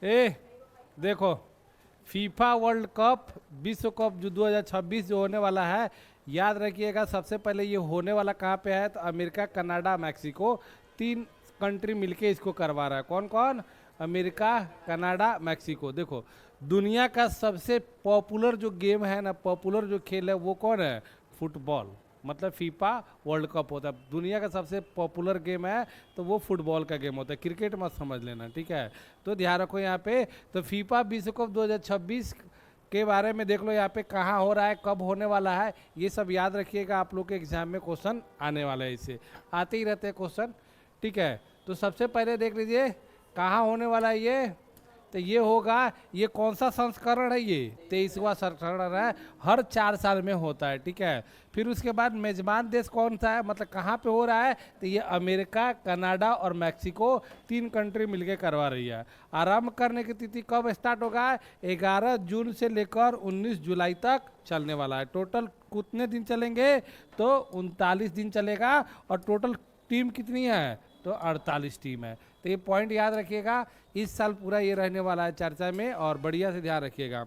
ए देखो, FIFA world cup विश्व cup जो 2026 जो होने वाला है, याद रखिएगा सबसे पहले ये होने वाला कहाँ पे है, तो अमेरिका, कनाडा, मैक्सिको, तीन कंट्री मिलके इसको करवा रहा है। कौन कौन? America, Canada, Mexico. देखो, दुनिया का सबसे पॉपुलर जो गेम है ना, पॉपुलर जो खेल है वो कौन है? फुटबॉल। मतलब फीफा वर्ल्ड कप होता है, दुनिया का सबसे पॉपुलर गेम है तो वो फुटबॉल का गेम होता है, क्रिकेट मत समझ लेना, ठीक है। तो ध्यान रखो यहाँ पे, तो फीफा विश्व कप 2026 के बारे में देख लो यहाँ पे, कहाँ हो रहा है, कब होने वाला है, ये सब याद रखिएगा। आप लोग के एग्जाम में क्वेश्चन आने वाला है, इससे आते ही रहते हैं क्वेश्चन, ठीक है। तो सबसे पहले देख लीजिए कहाँ होने वाला है ये, तो ये होगा, ये कौन सा संस्करण है? ये 23वां संस्करण है, हर 4 साल में होता है, ठीक है। फिर उसके बाद मेजबान देश कौन सा है, मतलब कहाँ पे हो रहा है, तो ये अमेरिका, कनाडा और मैक्सिको, तीन कंट्री मिलके करवा रही है। आरंभ करने की तिथि कब स्टार्ट होगा? 11 जून से लेकर 19 जुलाई तक चलने वाला है। टोटल कितने दिन चलेंगे? तो 39 दिन चलेगा। और टोटल टीम कितनी है? तो 48 टीम है। तो ये पॉइंट याद रखिएगा, इस साल पूरा ये रहने वाला है चर्चा में, और बढ़िया से ध्यान रखिएगा,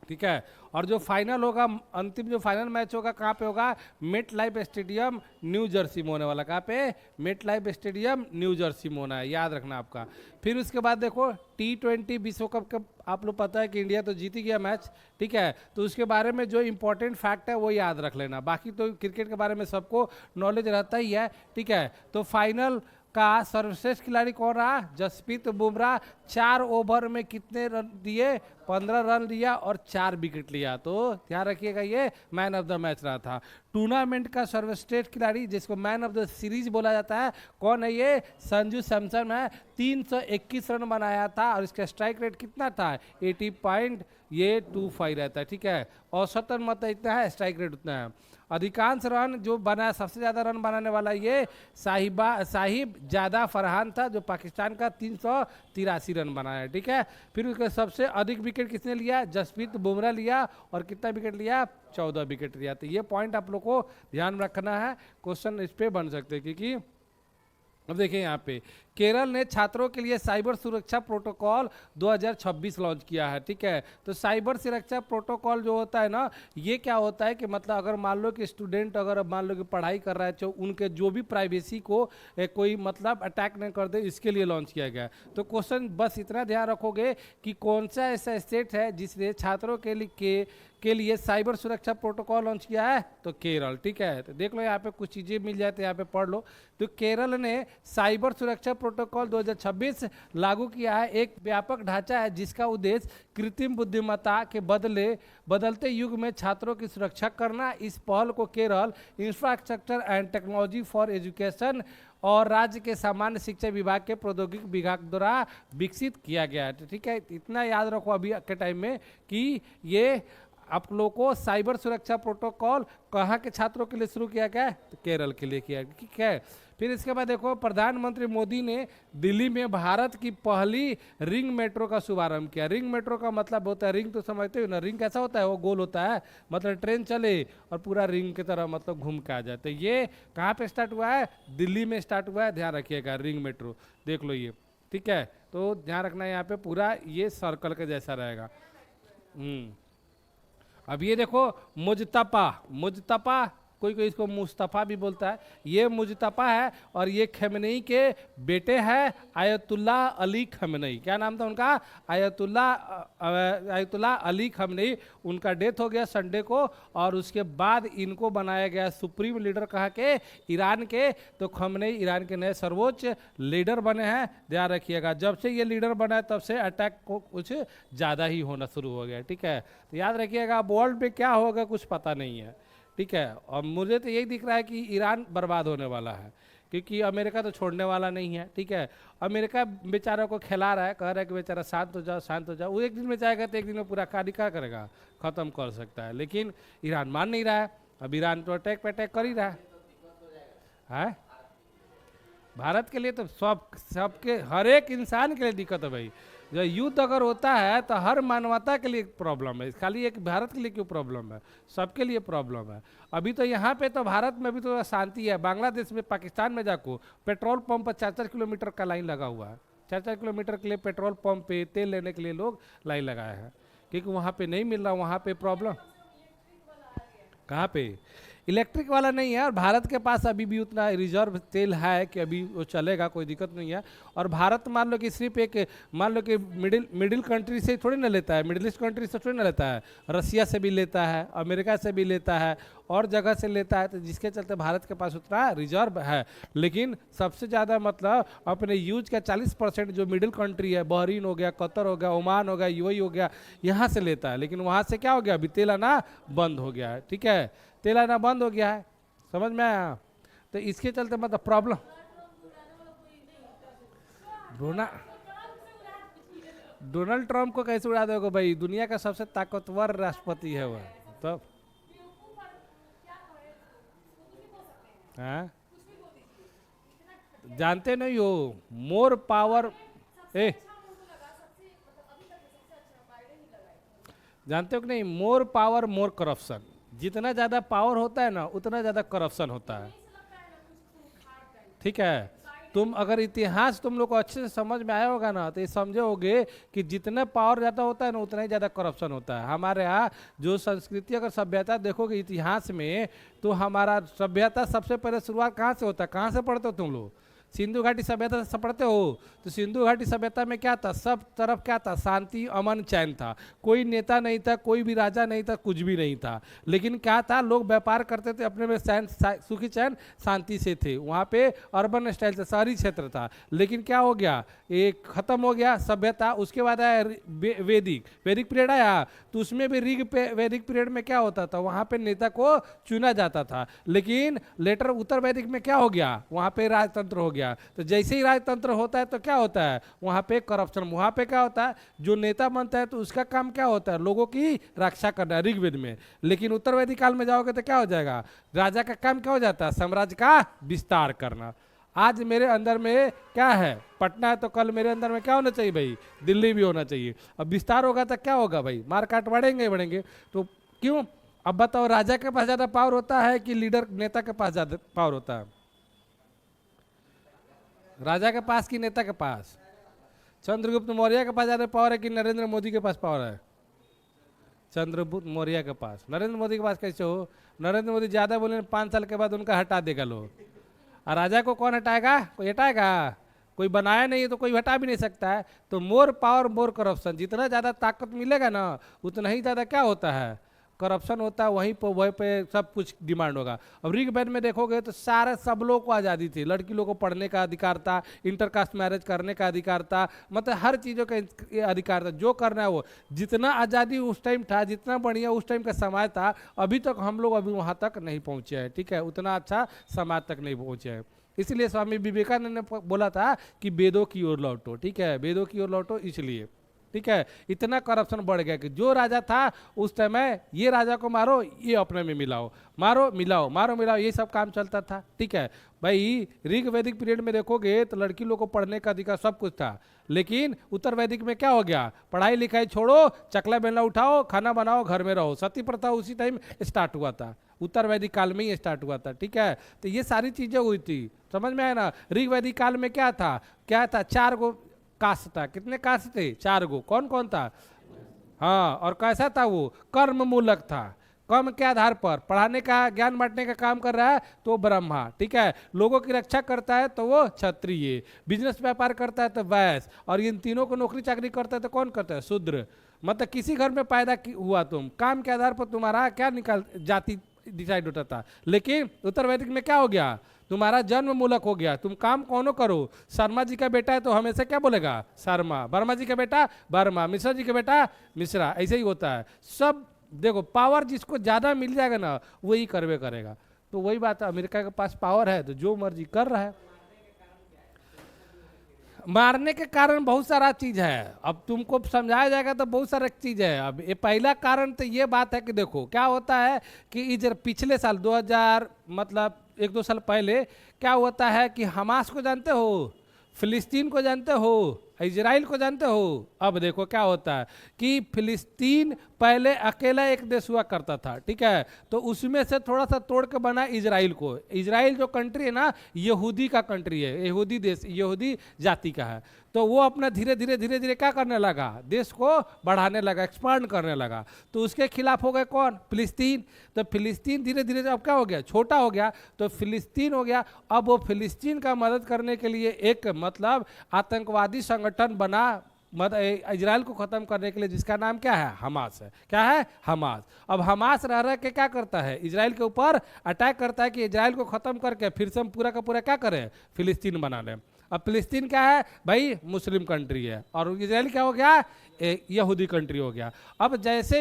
ठीक है। और जो फाइनल होगा, अंतिम जो फाइनल मैच होगा, कहाँ पे होगा? MetLife stadium New Jersey में होने वाला। कहाँ पे? MetLife stadium New Jersey में होना है, याद रखना आपका। फिर उसके बाद देखो, T20 विश्व कप का आप लोग पता है कि इंडिया तो जीत ही गया मैच, ठीक है। तो उसके बारे में जो इंपॉर्टेंट फैक्ट है वो याद रख लेना, बाकी तो क्रिकेट के बारे में सबको नॉलेज रहता ही है, ठीक है। तो फाइनल का सर्वश्रेष्ठ खिलाड़ी कौन रहा? जसप्रीत बुमराह। 4 ओवर में कितने रन दिए? 15 रन दिया और 4 विकेट लिया। तो ध्यान रखिएगा, ये मैन ऑफ द मैच रहा था। टूर्नामेंट का सर्वश्रेष्ठ खिलाड़ी, जिसको मैन ऑफ द सीरीज बोला जाता है, कौन है ये? संजू सैमसन है। 321 रन बनाया था और इसका स्ट्राइक रेट कितना था? 80.25 रहता है, ठीक है। औसतन मतलब इतना है, स्ट्राइक रेट उतना है। अधिकांश रन जो बना, सबसे ज़्यादा रन बनाने वाला ये साहिब जादा फरहान था, जो पाकिस्तान का 383 रन बनाया, ठीक है। फिर उसके सबसे अधिक विकेट किसने लिया? जसप्रीत बुमराह लिया। और कितना विकेट लिया? 14 विकेट लिया। तो ये पॉइंट आप लोग को ध्यान रखना है, क्वेश्चन इस पे बन सकते हैं। क्योंकि अब देखिए यहाँ पे, केरल ने छात्रों के लिए साइबर सुरक्षा प्रोटोकॉल 2026 लॉन्च किया है, ठीक है। तो साइबर सुरक्षा प्रोटोकॉल जो होता है ना, ये क्या होता है कि मतलब अगर मान लो कि स्टूडेंट अगर मान लो कि पढ़ाई कर रहा है, तो उनके जो भी प्राइवेसी को कोई मतलब अटैक नहीं कर दे, इसके लिए लॉन्च किया गया है। तो क्वेश्चन बस इतना ध्यान रखोगे कि कौन सा ऐसा स्टेट है जिसने छात्रों के लिए साइबर सुरक्षा प्रोटोकॉल लॉन्च किया है? तो केरल, ठीक है। तो देख लो यहाँ पे कुछ चीज़ें मिल जाते हैं, यहाँ पे पढ़ लो। तो केरल ने साइबर सुरक्षा प्रोटोकॉल 2026 लागू किया है। एक व्यापक ढांचा है जिसका उद्देश्य कृत्रिम बुद्धिमत्ता के बदलते युग में छात्रों की सुरक्षा करना। इस पहल को Kerala infrastructure and technology for education और राज्य के सामान्य शिक्षा विभाग के प्रौद्योगिकी विभाग द्वारा विकसित किया गया है, ठीक है। इतना याद रखो अभी के टाइम में कि ये आप लोगों को साइबर सुरक्षा प्रोटोकॉल कहाँ के छात्रों के लिए शुरू किया गया है? तो केरल के लिए किया, ठीक है। फिर इसके बाद देखो, प्रधानमंत्री मोदी ने दिल्ली में भारत की पहली रिंग मेट्रो का शुभारंभ किया। रिंग मेट्रो का मतलब होता है, रिंग तो समझते हो ना, रिंग कैसा होता है? वो गोल होता है, मतलब ट्रेन चले और पूरा रिंग की तरह मतलब घूम के आ जाए। तो ये कहाँ पे स्टार्ट हुआ है? दिल्ली में स्टार्ट हुआ है, ध्यान रखिएगा, रिंग मेट्रो देख लो ये, ठीक है। तो ध्यान रखना यहाँ पे पूरा ये सर्कल के जैसा रहेगा। अब ये देखो, मुजतपा, कोई कोई इसको मुस्तफ़ा भी बोलता है, ये मुजतपा है। और ये खमेनेई के बेटे हैं, आयतुल्ला अली खमेनेई। क्या नाम था उनका? Ayatollah Ali Khamenei. उनका डेथ हो गया संडे को, और उसके बाद इनको बनाया गया सुप्रीम लीडर कहाँ के? ईरान के। तो खमेनेई ईरान के नए सर्वोच्च लीडर बने हैं, ध्यान रखिएगा। जब से ये लीडर बना है तब से अटैक को कुछ ज़्यादा ही होना शुरू हो गया, ठीक है। तो याद रखिएगा, वर्ल्ड में क्या होगा कुछ पता नहीं है, ठीक है। और मुझे तो यही दिख रहा है कि ईरान बर्बाद होने वाला है, क्योंकि अमेरिका तो छोड़ने वाला नहीं है, ठीक है। अमेरिका बेचारों को खिला रहा है, कह रहा है कि बेचारा शांत हो जाओ, शांत हो जाओ। वो एक दिन में चाहेगा तो एक दिन में पूरा कार्य क्या करेगा? ख़त्म कर सकता है। लेकिन ईरान मान नहीं रहा है। अब ईरान तो अटैक पे अटैक कर ही रहा है। भारत के लिए तो सबके हर एक इंसान के लिए दिक्कत है भाई। जो युद्ध अगर होता है तो हर मानवता के लिए प्रॉब्लम है, खाली एक भारत के लिए क्यों प्रॉब्लम है? सबके लिए प्रॉब्लम है। अभी तो यहाँ पे तो भारत में भी तो शांति है, बांग्लादेश में, पाकिस्तान में जाको पेट्रोल पंप पर 4-4 किलोमीटर का लाइन लगा हुआ है, 4-4 किलोमीटर के लिए पेट्रोल पंप पे तेल लेने के लिए लोग लाइन लगाए हैं, क्योंकि वहाँ पे नहीं मिल रहा, वहाँ पे प्रॉब्लम। कहाँ पे? इलेक्ट्रिक वाला नहीं है, और भारत के पास अभी भी उतना रिजर्व तेल है कि अभी वो चलेगा, कोई दिक्कत नहीं है। और भारत मान लो कि सिर्फ एक, मान लो कि मिडिल कंट्री से थोड़ी ना लेता है, मिडिल ईस्ट कंट्री से थोड़ी ना लेता है, रसिया से भी लेता है, अमेरिका से भी लेता है, और जगह से लेता है, तो जिसके चलते भारत के पास उतना रिजर्व है। लेकिन सबसे ज़्यादा मतलब अपने यूज का 40% जो मिडिल कंट्री है, बहरीन हो गया, कतर हो गया, ओमान हो गया, यूएई हो गया, यहाँ से लेता है। लेकिन वहाँ से क्या हो गया, अभी तेल आना बंद हो गया है, ठीक है, तेल आना बंद हो गया है, समझ में आया? तो इसके चलते मतलब प्रॉब्लम। डोनाल्ड ट्रंप को कैसे उड़ा दोगे भाई, दुनिया का सबसे ताकतवर राष्ट्रपति है वह, तब हाँ जानते नहीं हो, मोर पावर। ए जानते हो कि नहीं, मोर पावर मोर करप्शन, जितना ज़्यादा पावर होता है ना उतना ज़्यादा करप्शन होता है, ठीक है। तुम अगर इतिहास तुम लोग को अच्छे से समझ में आया होगा ना, तो ये समझे होगे कि जितना पावर ज़्यादा होता है ना उतना ही ज़्यादा करप्शन होता है। हमारे यहाँ जो संस्कृति अगर सभ्यता देखोगे इतिहास में, तो हमारा सभ्यता सबसे पहले शुरुआत कहाँ से होता है, कहाँ से पढ़ते हो तुम लोग? सिंधु घाटी सभ्यता से पढ़ते हो। तो सिंधु घाटी सभ्यता में क्या था, सब तरफ क्या था, शांति अमन चैन था, कोई नेता नहीं था, कोई भी राजा नहीं था, कुछ भी नहीं था। लेकिन क्या था, लोग व्यापार करते थे अपने में सुखी चैन शांति से थे। वहाँ पे अर्बन स्टाइल से शहरी क्षेत्र था। लेकिन क्या हो गया, एक खत्म हो गया सभ्यता। उसके बाद आया वैदिक पीरियड आया, तो उसमें भी वैदिक पीरियड में क्या होता था, वहाँ पे नेता को चुना जाता था। लेकिन लेटर उत्तर वैदिक में क्या हो गया, वहाँ पे राजतंत्र हो गया। तो जैसे ही राजतंत्र होता है तो क्या होता है, वहाँ पे करप्शन। वहाँ पे क्या होता है, जो नेता बनता है तो उसका काम क्या होता है, लोगों की रक्षा करना, ऋग्वेद में। लेकिन उत्तर वैदिक काल में जाओगे तो क्या हो जाएगा, राजा का काम क्या हो जाता है, साम्राज्य का विस्तार करना। आज मेरे अंदर में क्या है, पटना है, तो कल मेरे अंदर में क्या होना चाहिए भाई, दिल्ली भी होना चाहिए। अब विस्तार होगा तो क्या होगा भाई, मारकाट बढ़ेंगे। तो क्यों, अब बताओ, राजा के पास ज्यादा पावर होता है कि लीडर नेता के पास ज्यादा पावर होता है? राजा के पास कि नेता के पास? चंद्रगुप्त मौर्य के पास ज्यादा पावर है कि नरेंद्र मोदी के पास पावर है? चंद्रगुप्त मौर्य के पास। नरेंद्र मोदी के पास कैसे हो, नरेंद्र मोदी ज्यादा बोले 5 साल के बाद उनका हटा देगा लोग। और राजा को कौन हटाएगा, कोई हटाएगा? कोई बनाया नहीं है तो कोई हटा भी नहीं सकता है। तो मोर पावर मोर करप्शन, जितना ज़्यादा ताकत मिलेगा ना उतना ही ज़्यादा क्या होता है, करप्शन होता है। वहीं पे सब कुछ डिमांड होगा। अब ऋग्वेद में देखोगे तो सारे सब लोग को आज़ादी थी, लड़की लोगों को पढ़ने का अधिकार था, इंटरकास्ट मैरिज करने का अधिकार था, मतलब हर चीज़ों का अधिकार था, जो करना है वो। जितना आज़ादी उस टाइम था, जितना बढ़िया उस टाइम का समाज था, अभी तक हम लोग अभी वहाँ तक नहीं पहुँचे हैं, ठीक है, उतना अच्छा समाज तक नहीं पहुँचे हैं। इसलिए स्वामी विवेकानंद ने बोला था कि वेदों की ओर लौटो, ठीक है, वेदों की ओर लौटो। इसलिए ठीक है, इतना करप्शन बढ़ गया कि जो राजा था उस समय, ये राजा को मारो, ये अपने में मिलाओ, मारो मिलाओ, मारो मिलाओ, ये सब काम चलता था, ठीक है भाई। ऋग वैदिक पीरियड में देखोगे तो लड़की लोग को पढ़ने का अधिकार सब कुछ था। लेकिन उत्तर वैदिक में क्या हो गया, पढ़ाई लिखाई छोड़ो, चकला बेलना उठाओ, खाना बनाओ, घर में रहो। सती प्रथा उसी टाइम स्टार्ट हुआ था, उत्तर वैदिक काल में ही स्टार्ट हुआ था, ठीक है। तो ये सारी चीजें हुई थी, समझ में आया ना। ऋग वैदिक काल में क्या था, 4 गो कास्ट था। कितने कास्ट थे, 4 गो। कौन कौन था, हाँ, और कैसा था वो, कर्म मूलक था। कर्म के आधार पर पढ़ाने का, ज्ञान बांटने का काम कर रहा है तो ब्रह्मा, ठीक है, लोगों की रक्षा करता है तो वो क्षत्रिय, बिजनेस व्यापार करता है तो वैश्य, और इन तीनों को नौकरी चाकरी करता है तो कौन करता है, शूद्र। मतलब किसी घर में पैदा हुआ तुम, काम के आधार पर तुम्हारा क्या निकाल, जाति डिसाइड होता था। लेकिन उत्तर वैदिक में क्या हो गया, तुम्हारा जन्म मूलक हो गया, तुम काम कौन करो। शर्मा जी का बेटा है तो हमेशा क्या बोलेगा, शर्मा। वर्मा जी का बेटा वर्मा, मिश्रा जी का बेटा मिश्रा, ऐसे ही होता है सब। देखो, पावर जिसको ज्यादा मिल जाएगा ना वही करवे करेगा। तो वही बात है, अमेरिका के पास पावर है तो जो मर्जी कर रहा है। मारने के कारण बहुत सारा चीज है, अब तुमको समझाया जाएगा तो बहुत सारा चीज है। अब ये पहला कारण तो ये बात है कि देखो क्या होता है कि इधर पिछले साल 2000 मतलब 1-2 साल पहले क्या होता है कि हमास को जानते हो, फिलिस्तीन को जानते हो, इजराइल को जानते हो। अब देखो क्या होता है कि फिलिस्तीन पहले अकेला एक देश हुआ करता था, ठीक है, तो उसमें से थोड़ा सा तोड़ के बना इजराइल को। इजराइल जो कंट्री है ना, यहूदी का कंट्री है, यहूदी देश, यहूदी जाति का है। तो वो अपना धीरे धीरे क्या करने लगा, देश को बढ़ाने लगा, एक्सपांड करने लगा। तो उसके खिलाफ हो गए कौन, फिलिस्तीन। तो फिलिस्तीन धीरे धीरे अब क्या हो गया, छोटा हो गया, तो फिलिस्तीन हो गया। अब वो फिलिस्तीन का मदद करने के लिए एक मतलब आतंकवादी संगठन बना इजराइल को खत्म करने के लिए, जिसका नाम क्या है, हमास है। क्या है, हमास। अब हमास रह रह के क्या करता है, इजराइल के ऊपर अटैक करता है कि इजराइल को खत्म करके फिर से हम पूरा का पूरा क्या करें, फिलिस्तीन बना लें। अब फिलिस्तीन क्या है भाई, मुस्लिम कंट्री है, और इजराइल क्या हो गया, यहूदी कंट्री हो गया। अब जैसे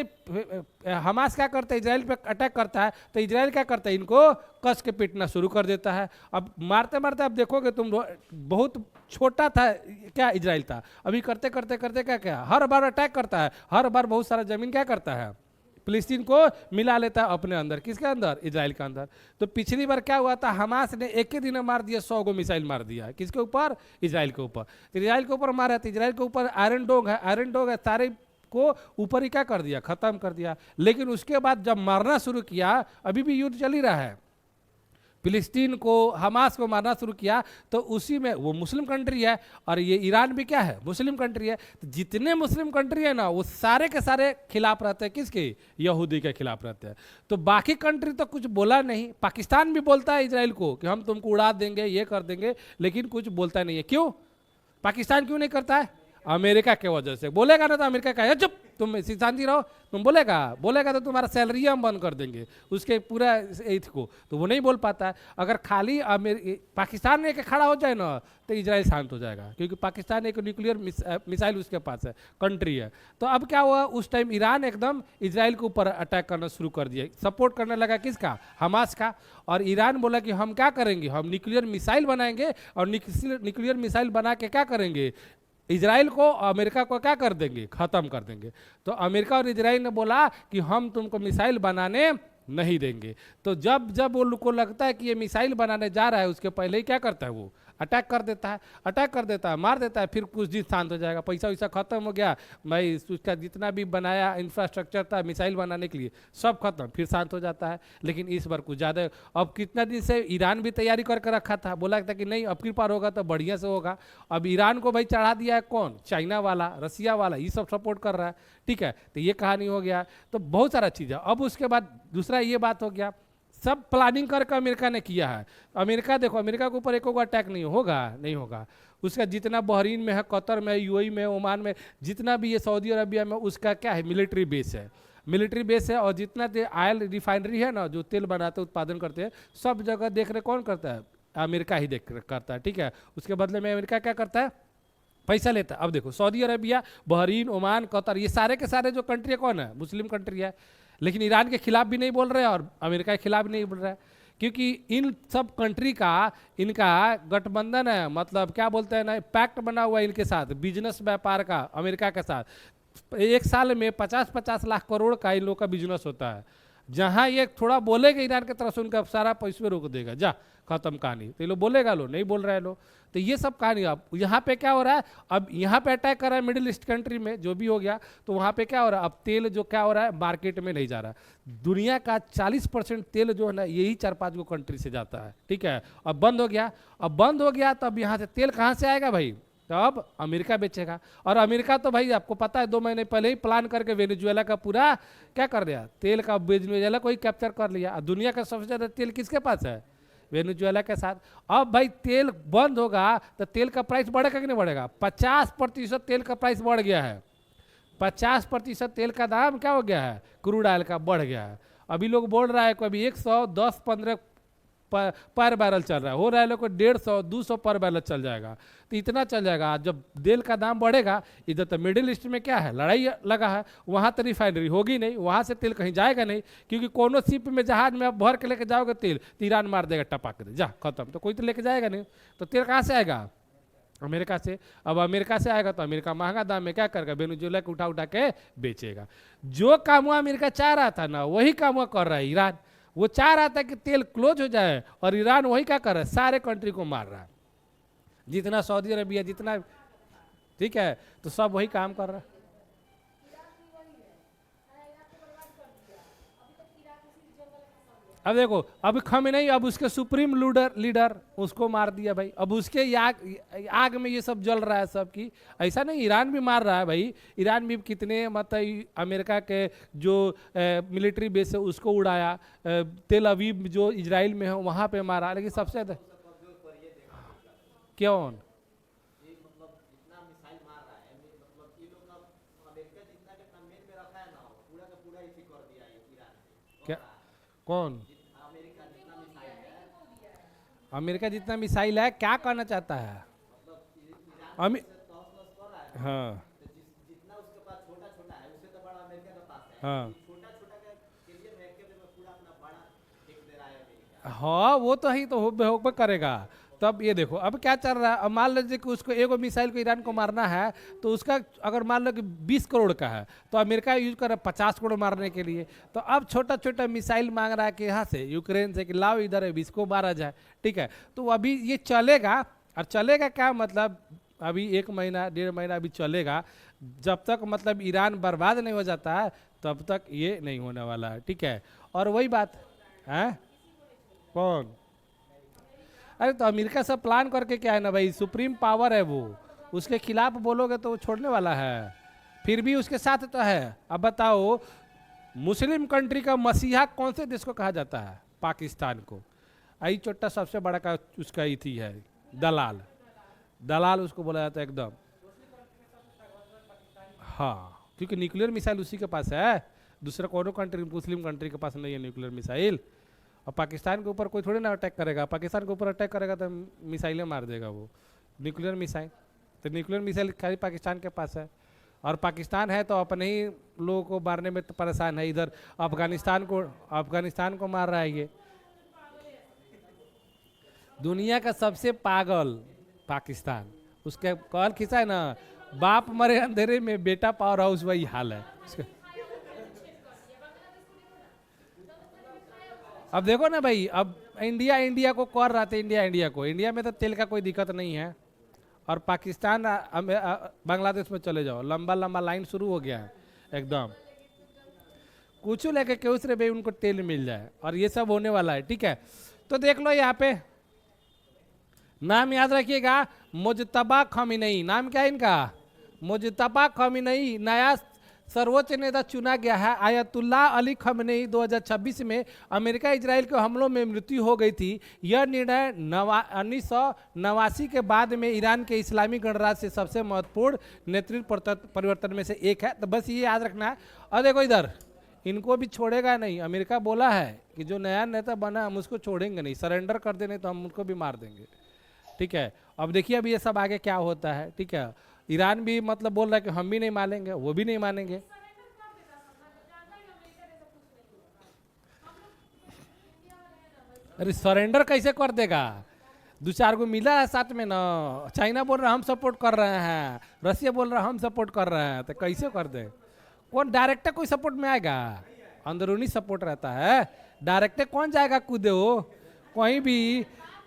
हमास क्या करता है, इजराइल पे अटैक करता है, तो इजराइल क्या करता है, इनको कस के पीटना शुरू कर देता है। अब मारते मारते अब देखोगे तुम, बहुत छोटा था क्या इजराइल था, अभी करते करते करते क्या क्या हर बार अटैक करता है, हर बार बहुत सारा जमीन क्या करता है, फिलिस्तीन को मिला लेता है अपने अंदर। किसके अंदर, इजराइल के अंदर। तो पिछली बार क्या हुआ था, हमास ने एक ही दिन में मार दिया 100 गो मिसाइल मार दिया। किसके ऊपर, इजराइल के ऊपर। तो इजराइल के ऊपर मारा, तो इजराइल के ऊपर आयरन डोग है, आयरन डोग है, सारे को ऊपर ही क्या कर दिया, खत्म कर दिया। लेकिन उसके बाद जब मारना शुरू किया, अभी भी युद्ध चल ही रहा है, फिलिस्तीन को, हमास को मारना शुरू किया, तो उसी में वो मुस्लिम कंट्री है, और ये ईरान भी क्या है, मुस्लिम कंट्री है। तो जितने मुस्लिम कंट्री है ना, वो सारे के सारे खिलाफ रहते हैं, किसके, यहूदी के खिलाफ रहते हैं। तो बाकी कंट्री तो कुछ बोला नहीं, पाकिस्तान भी बोलता है इजराइल को कि हम तुमको उड़ा देंगे, ये कर देंगे, लेकिन कुछ बोलता नहीं है। क्यों, पाकिस्तान क्यों नहीं करता है, अमेरिका के वजह से। बोलेगा ना तो अमेरिका का, चुप तुम शांति रहो, तुम बोलेगा तो तुम्हारा सैलरी हम बंद कर देंगे उसके पूरा एथ को, तो वो नहीं बोल पाता है। अगर खाली पाकिस्तान में खड़ा हो जाए ना, तो इजराइल शांत हो जाएगा, क्योंकि पाकिस्तान एक न्यूक्लियर मिसाइल उसके पास है, कंट्री है। तो अब क्या हुआ, उस टाइम ईरान एकदम इजराइल के ऊपर अटैक करना शुरू कर दिया, सपोर्ट करने लगा किसका, हमास का। और ईरान बोला कि हम क्या करेंगे, हम न्यूक्लियर मिसाइल बनाएंगे, और न्यूक्लियर मिसाइल बना के क्या करेंगे, इजराइल को, अमेरिका को क्या कर देंगे, खत्म कर देंगे। तो अमेरिका और इजराइल ने बोला कि हम तुमको मिसाइल बनाने नहीं देंगे। तो जब जब वो लोग को लगता है कि ये मिसाइल बनाने जा रहा है, उसके पहले ही क्या करता है, वो अटैक कर देता है, मार देता है। फिर कुछ दिन शांत हो जाएगा, पैसा वैसा खत्म हो गया भाई, उसका जितना भी बनाया इंफ्रास्ट्रक्चर था मिसाइल बनाने के लिए, सब खत्म, फिर शांत हो जाता है। लेकिन इस बार कुछ ज़्यादा, अब कितना दिन से ईरान भी तैयारी करके रखा था, बोला था कि नहीं अब की बार होगा तो बढ़िया से होगा। अब ईरान को भाई चढ़ा दिया है कौन, चाइना वाला, रसिया वाला, ये सब सपोर्ट कर रहा है, ठीक है। तो ये कहानी हो गया। तो बहुत सारा चीज़ है। अब उसके बाद दूसरा ये बात हो गया, सब प्लानिंग करके अमेरिका ने किया है। अमेरिका देखो, अमेरिका के ऊपर एक अटैक नहीं होगा, नहीं होगा। उसका जितना बहरीन में है, कतर में, यूएई में, ओमान में, जितना भी ये सऊदी अरबिया में, उसका क्या है, मिलिट्री बेस है, मिलिट्री बेस है। और जितना ऑयल रिफाइनरी है ना, जो तेल बनाते उत्पादन करते हैं, सब जगह देख रहे कौन करता है, अमेरिका ही देख करता है, ठीक है। उसके बदले में अमेरिका क्या करता है, पैसा लेता है। अब देखो Saudi Arabia, Bahrain, Oman, Qatar, ये सारे के सारे जो कंट्री है कौन है, मुस्लिम कंट्री है। लेकिन ईरान के खिलाफ भी नहीं बोल रहे और अमेरिका के खिलाफ भी नहीं बोल रहा है, क्योंकि इन सब कंट्री का, इनका गठबंधन है, मतलब क्या बोलते हैं ना, पैक्ट बना हुआ है इनके साथ, बिजनेस व्यापार का, अमेरिका के साथ। एक साल में 50-50 लाख करोड़ का इन लोग का बिजनेस होता है। जहाँ ये थोड़ा बोलेगा ईरान की तरफ से, उनका सारा पैसे रोक देगा, जा खत्म कहानी। तो ये लोग बोलेगा, लो नहीं बोल रहे हैं लोग। तो ये सब कहानी। अब यहाँ पे क्या हो रहा है, अब यहाँ पे अटैक कर रहा है मिडिल ईस्ट कंट्री में, जो भी हो गया, तो वहाँ पे क्या हो रहा है, अब तेल जो क्या हो रहा है, मार्केट में नहीं जा रहा। दुनिया का 40% तेल जो है ना, यही 4-5 गो कंट्री से जाता है, ठीक है। अब बंद हो गया, अब बंद हो गया, तो अब यहाँ से तेल कहाँ से आएगा भाई, तो अब अमेरिका बेचेगा। और अमेरिका तो भाई आपको पता है 2 महीने पहले ही प्लान करके वेनेजुएला का पूरा क्या कर दिया, तेल का, वेनेजुएला को ही कैप्चर कर लिया। दुनिया का सबसे ज़्यादा तेल किसके पास है, वेनेजुएला के साथ। अब भाई तेल बंद होगा तो तेल का प्राइस बढ़ेगा कि नहीं बढ़ेगा, 50% तेल का प्राइस बढ़ गया है। 50% तेल का दाम क्या हो गया है, क्रूड ऑयल का बढ़ गया है। अभी लोग बोल रहा है कभी 110-15 पर बैरल चल रहा है, हो रहा है लोग को 150-200 पर बैरल चल जाएगा। तो इतना चल जाएगा। जब तेल का दाम बढ़ेगा, इधर तो मिडिल ईस्ट में क्या है, लड़ाई लगा है, वहाँ तो रिफाइनरी होगी नहीं, वहाँ से तेल कहीं जाएगा नहीं, क्योंकि कोनो शिप में, जहाज में आप भर के लेके जाओगे तेल, तो ईरान मार देगा, टपक दे, जा खत्म। तो कोई तो लेके जाएगा नहीं, तो तेल कहाँ से आएगा, अमेरिका से। अब अमेरिका से आएगा तो अमेरिका महंगा दाम में क्या करेगा, वेनेजुएला को उठा के बेचेगा। जो काम हुआ अमेरिका चाह रहा था ना, वही काम हुआ कर रहा है ईरान। वो चाह रहा था कि तेल क्लोज हो जाए, और ईरान वही क्या कर रहा है, सारे कंट्री को मार रहा है, जितना सऊदी अरबिया, जितना, ठीक है, तो सब वही काम कर रहा है। अब देखो, अब खमेनेई, अब उसके सुप्रीम लीडर लीडर उसको मार दिया भाई। अब उसके आग में ये सब जल रहा है सब की। ऐसा नहीं, ईरान भी मार रहा है भाई। ईरान भी कितने मतलब अमेरिका के जो मिलिट्री बेस है उसको उड़ाया, तेल अवीव जो इजराइल में है वहाँ पे मारा, लेकिन सबसे ज्यादा क्यों? क्या? कौन? अमेरिका जितना मिसाइल है, क्या करना चाहता है? अमी हाँ हाँ हाँ, वो तो ही तो होबे करेगा। तब ये देखो अब क्या चल रहा है। अब मान लीजिए कि उसको एगो मिसाइल को ईरान को मारना है, तो उसका अगर मान लो कि 20 करोड़ का है, तो अमेरिका यूज कर रहा है 50 करोड़ मारने के लिए। तो अब छोटा छोटा मिसाइल मांग रहा है कि यहाँ से यूक्रेन से कि लाओ इधर है, इसको मारा जाए। ठीक है, तो अभी ये चलेगा। और चलेगा क्या मतलब, अभी 1 महीना 1.5 महीना अभी चलेगा। जब तक मतलब ईरान बर्बाद नहीं हो जाता है तब तक ये नहीं होने वाला है। ठीक है, और वही बात है। कौन? अरे तो अमेरिका सब प्लान करके क्या है ना भाई, सुप्रीम पावर है वो, उसके खिलाफ बोलोगे तो वो छोड़ने वाला है? फिर भी उसके साथ तो है। अब बताओ, मुस्लिम कंट्री का मसीहा कौन से देश को कहा जाता है? पाकिस्तान को। आई चोट्टा सबसे बड़ा का उसका ही थी है, दलाल। दलाल उसको बोला जाता है एकदम। हाँ, क्योंकि न्यूक्लियर मिसाइल उसी के पास है, दूसरा कोनो कंट्री मुस्लिम कंट्री के पास नहीं है न्यूक्लियर मिसाइल। और पाकिस्तान के ऊपर कोई थोड़ी ना अटैक करेगा, पाकिस्तान के ऊपर अटैक करेगा तो मिसाइलें मार देगा वो, न्यूक्लियर मिसाइल। तो न्यूक्लियर मिसाइल खाली पाकिस्तान के पास है, और पाकिस्तान है तो अपने ही लोगों को मारने में तो परेशान है। इधर अफगानिस्तान को मार रहा है ये। दुनिया का सबसे पागल पाकिस्तान। उसके कॉल खिंचा है ना, बाप मरे अंधेरे में बेटा पावर हाउस, वही हाल है उसका। अब देखो ना भाई, अब इंडिया को कर रहा था, इंडिया में तो तेल का कोई दिक्कत नहीं है। और पाकिस्तान बांग्लादेश में चले जाओ, लंबा लंबा लाइन शुरू हो गया है एकदम। कुछ लेके के उस भाई उनको तेल मिल जाए, और ये सब होने वाला है। ठीक है, तो देख लो यहाँ पे नाम याद रखिएगा, मुजतबा खमीनेई। नाम क्या है इनका? मुजतबा खमीनेई। नया सर्वोच्च नेता चुना गया है। आयतुल्लाह अली खमीनेई 2026 में अमेरिका इजराइल के हमलों में मृत्यु हो गई थी। यह निर्णय 1989 के बाद में ईरान के इस्लामी गणराज्य से सबसे महत्वपूर्ण नेतृत्व परिवर्तन में से एक है। तो बस ये याद रखना है। और देखो इधर, इनको भी छोड़ेगा नहीं। अमेरिका बोला है कि जो नया नेता बना हम उसको छोड़ेंगे नहीं, सरेंडर कर देने तो हम उनको भी मार देंगे। ठीक है, अब देखिए अभी ये सब आगे क्या होता है। ठीक है, ईरान भी मतलब बोल रहा है कि हम भी नहीं मानेंगे, वो भी नहीं मानेंगे। अरे सरेंडर कैसे कर देगा? 2-4 गो मिला है साथ में ना। चाइना बोल रहा है हम सपोर्ट कर रहे हैं, रसिया बोल रहा है हम सपोर्ट कर रहे हैं, तो कैसे कर दे? कौन डायरेक्ट कोई सपोर्ट में आएगा? अंदरूनी सपोर्ट रहता है, डायरेक्ट कौन जाएगा कूदे हो? कहीं भी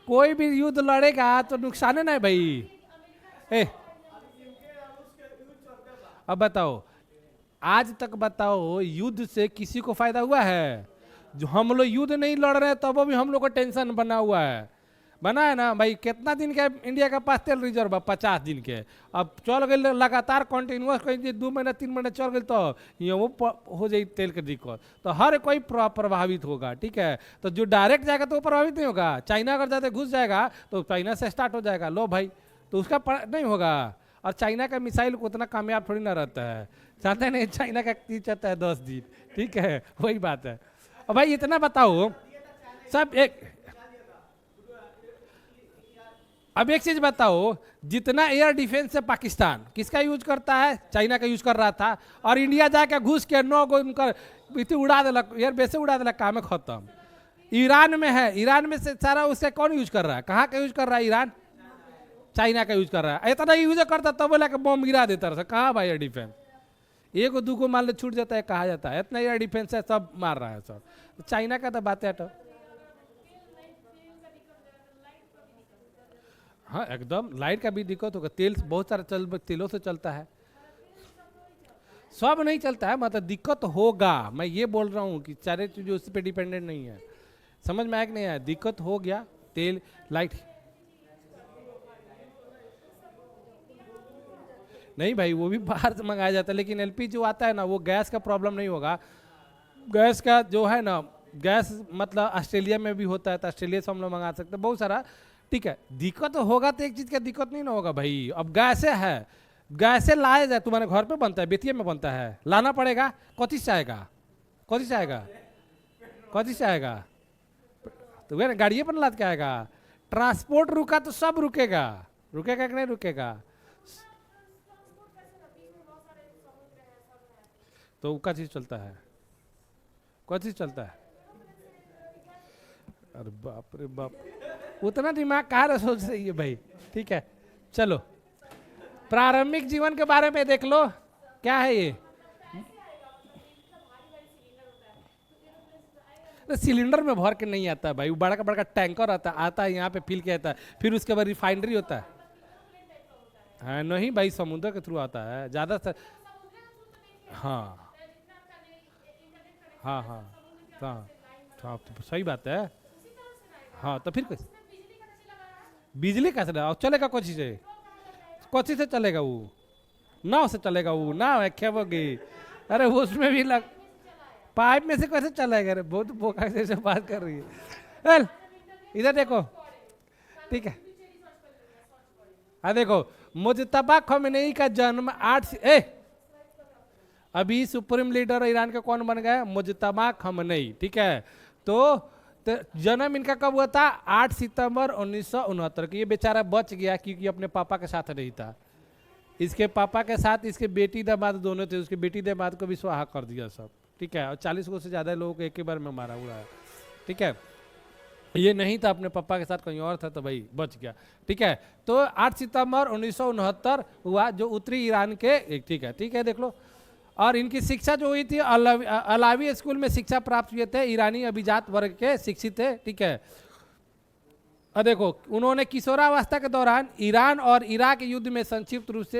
कोई भी युद्ध लड़ेगा तो नुकसान है ना भाई। ए अब बताओ, आज तक बताओ युद्ध से किसी को फायदा हुआ है? जो हम लोग युद्ध नहीं लड़ रहे हैं तब भी हम लोग को टेंशन बना हुआ है। बना है ना भाई। कितना दिन का इंडिया का पास तेल रिजर्व है? 50 दिन के। अब चल गए लगातार कंटिन्यूस, कहीं 2 महीना 3 महीना चल गए तो ये वो हो जाए तेल की दिक्कत, तो हर कोई प्रभावित होगा। ठीक है, तो जो डायरेक्ट जाएगा तो वो प्रभावित नहीं होगा। चाइना अगर ज़्यादा घुस जाएगा तो चाइना से स्टार्ट हो जाएगा, लो भाई, तो उसका नहीं होगा। और चाइना का मिसाइल को उतना कामयाब थोड़ी ना रहता है, चाहते नहीं चाइना का तीर चलता है 10 दिन। ठीक है, वही बात है। और भाई इतना बताओ सब एक, अब एक चीज बताओ, जितना एयर डिफेंस है पाकिस्तान किसका यूज करता है? चाइना का यूज कर रहा था। और इंडिया जाके घुस के 9 गो उनका उड़ा दिलक, एयर बेस उड़ा दिलक, काम है खत्म। ईरान में है, ईरान में से सारा उससे कौन यूज कर रहा है? कहाँ का यूज कर रहा है? ईरान चाइना का यूज कर रहा है। इतना यूज करता तब बोला कि बम गिरा देता रहा। कहाँ भाई एयर डिफेंस? 1-2 मान लो छूट जाता है, कहा जाता है इतना एयर डिफेंस है, सब मार रहा है सब। चाइना का तो बात है। हाँ एकदम, लाइट का भी दिक्कत होगा। तेल बहुत सारा तेलों से चलता है, सब नहीं चलता है, मतलब दिक्कत होगा। मैं ये बोल रहा हूँ कि सारे चीज़ें उस पर डिपेंडेंट नहीं है। समझ में आया कि नहीं आया? दिक्कत हो गया, तेल लाइट नहीं भाई, वो भी बाहर से मंगाया जाता है, लेकिन एलपी जो आता है ना वो गैस का प्रॉब्लम नहीं होगा। गैस का जो है ना, गैस मतलब ऑस्ट्रेलिया में भी होता है, तो ऑस्ट्रेलिया से हम लोग मंगा सकते हैं बहुत सारा। ठीक है, दिक्कत होगा तो एक चीज़ का दिक्कत नहीं ना होगा भाई, अब गैसे है, गैसे लाया जाए, तुम्हारे घर पे बनता है, बेतिया में बनता है, लाना पड़ेगा, कौती से आएगा, कौती से आएगा, कौती से आएगा, तो वह गाड़िए पर लाद के आएगा। ट्रांसपोर्ट रुका तो सब रुकेगा, रुकेगा कि नहीं रुकेगा? तो का चीज चलता है, कौन चीज चलता है? अरे बाप रे बाप, उतना दिमाग कहाँ रहे सोच रही है भाई। ठीक है, चलो प्रारंभिक जीवन के बारे में देख लो, क्या है ये? सिलेंडर में भर के नहीं आता है भाई, वो बड़ा का बड़ा टैंकर आता है यहाँ पे फिल के आता है, फिर उसके बाद रिफाइनरी होता है। हाँ नहीं भाई, समुद्र के थ्रू आता है ज्यादातर। हाँ हाँ हाँ हाँ हाँ, तो सही बात है। हाँ तो फिर कैसे बिजली कैसे और चलेगा? कोची से, कोची से चलेगा वो? नाव से चलेगा वो? नाव है खेबोगी? अरे वो उसमें भी लग, पाइप में से कैसे चलेगा? अरे बहुत बोका से बात कर रही है। एल इधर देखो, ठीक है, हाँ देखो, मुजतबा खमेनेई का जन्म 8 अभी सुप्रीम लीडर ईरान के कौन बन गए? मुजतबा खमेनेई। ठीक है, तो जन्म इनका कब हुआ था? 8 सितंबर 1969 को। ये बेचारा बच गया क्योंकि अपने पापा के साथ नहीं था, इसके पापा के साथ इसके बेटी दामाद दोनों थे, उसके बेटी दामाद को भी स्वाहा कर दिया सब। ठीक है, और 40 को से ज़्यादा लोगों को एक ही बार में मारा हुआ है। ठीक है, ये नहीं था, अपने पापा के साथ कहीं और था, तो भाई बच गया। ठीक है, तो 8 सितंबर 1969 हुआ, जो उत्तरी ईरान के एक। ठीक है देख लो। और इनकी शिक्षा जो हुई थी अलावी स्कूल में शिक्षा प्राप्त हुए थे, ईरानी अभिजात वर्ग के शिक्षित थे। ठीक है, और देखो उन्होंने किशोरावस्था के दौरान ईरान और इराक युद्ध में संक्षिप्त रूप से